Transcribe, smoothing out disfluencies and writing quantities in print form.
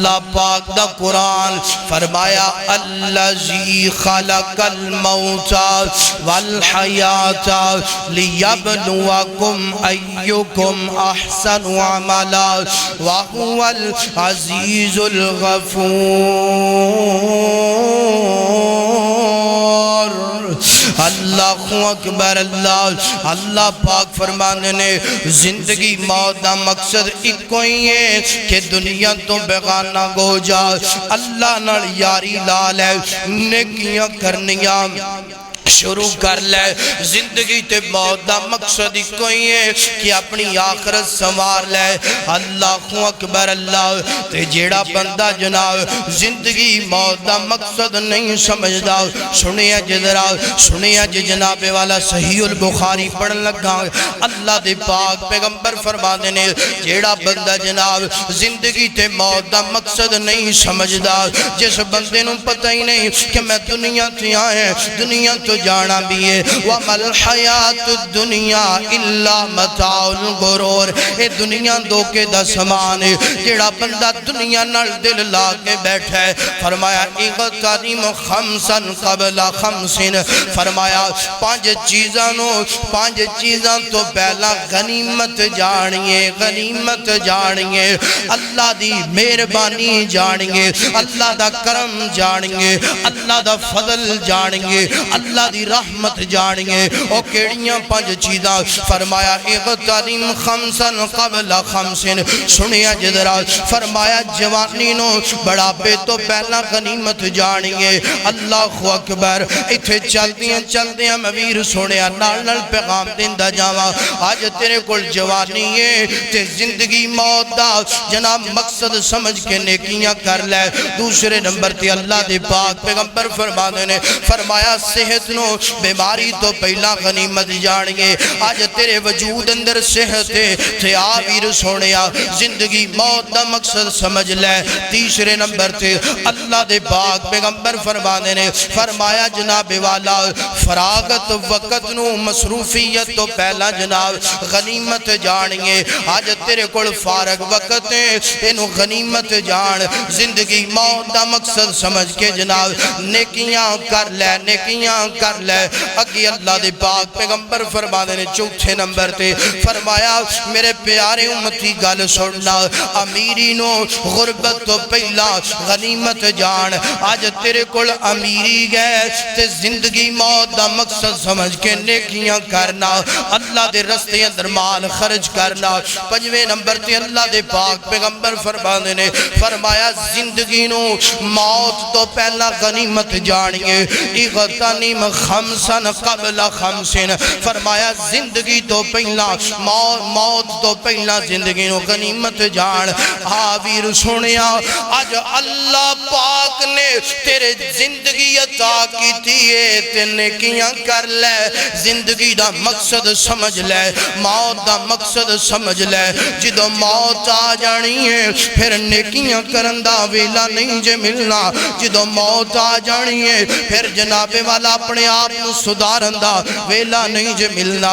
اللہ پاک دا قرآن فرمایا الذی خلق الموت والحیات لیبلوکم ایکم احسن عملا وهو العزیز الغفور۔ اللہ اکبر۔ اللہ پاک فرمانے نے زندگی موت دا مقصد ایک کوئی ہے کہ دنیا تو بیگانہ گو جا، اللہ نال یاری لال ہے، نیکیاں کرنیاں شروع کر لے۔ زندگی تے موت دا مقصد کوئی ہے کہ اپنی آخرت سنوار لے۔ اللہ اکبر۔ اللہ تے جیڑا بندہ جناب زندگی موت دا مقصد نہیں سمجھدا، سنیا جدرا سنیا جناب والا صحیح البخاری پڑھن لگا، اللہ دے پاک پیغمبر فرماتے نے جیڑا بندہ جناب زندگی تے موت دا مقصد نہیں سمجھدا، جس بندے نوں پتہ ہی نہیں کہ میں دنیا تے آیا دنیا تو جانا بھی ہے، وَمَا الْحَيَاةُ الدُّنْيَا إِلَّا مَتَاعُ الْغُرُورِ، اے دنیا دھوکے دا سامان ہے۔ جیڑا بندہ دنیا نال دل لا کے بیٹھا ہے، فرمایا اغتنم خمسا قبل خمس، فرمایا پانچ چیزاں تو پہلا غنیمت جانیے، غنیمت جانیے، اللہ دی مہربانی جانیے، اللہ دا کرم جانیے، اللہ دا فضل جانیے، اللہ دی رحمت جانیے۔ او کیڑیاں پانچ چیزاں؟ فرمایا اغتنم خمسا قبل خمس، سنیا جدرا فرمایا جوانی نو بڑھاپے تو پہلا غنیمت جانیے۔ اللہ اکبر۔ ایتھے چلدیاں مویر سنیا نال پیغام دیندا جاواں، آج تیرے کول جوانی ہے تے زندگی موت دا جناب مقصد سمجھ کے نیکیاں کر لے۔ دوسرے نمبر تے اللہ دے پاک پیغمبر فرمانے نے فرمایا صحت نو بیماری تو پہلا غنیمت جانیے۔ آج تیرے وجود اندر صحت ہے تے آویر سونیا زندگی موت دا مقصد سمجھ لے۔ تیسرے نمبر تے اللہ دے پاک پیغمبر فرمانے نے فرمایا جناب والا فراغت وقت نو مصروفیت تو پہلا جناب غنیمت جانیے۔ آج تیرے کول فارغ وقت ہے، انو غنیمت جان، زندگی موت دا مقصد سمجھ کے جناب نیکیاں کر لے، نیکیاں کر لے۔ اگی اللہ دے پاک پیغمبر فرمانے نے چوتھے نمبر تے فرمایا میرے پیارے امتی گل سننا، امیری نو غربت تو پہلا غنیمت جان۔ آج تیرے کول امیری گئے تے زندگی موت دا مقصد سمجھ کے نیکیاں کرنا، اللہ دے رستے اندر مال خرچ کرنا۔ پنجویں نمبر تے اللہ دے پاک پیغمبر فرمانے نے فرمایا زندگی نو موت تو پہلا غنیمت جانیے۔ اغتنم خمسا قبل خمس، فرمایا زندگی تو پہلا موت تو پہلا زندگی نو غنیمت جان۔ آویر سنیا آج اللہ پاک نے تیرے زندگی عطا کی تیئے تے نیکیاں کر لے، زندگی دا مقصد سمجھ لے، موت دا مقصد سمجھ لے۔ جدو موت آ جانی ہے پھر نیکیاں کرندہ ویلا نہیں جے ملنا، جدو موت آ جانی ہے پھر جناب والا اپنے آپ سدھارندہ ویلا نہیں جے ملنا۔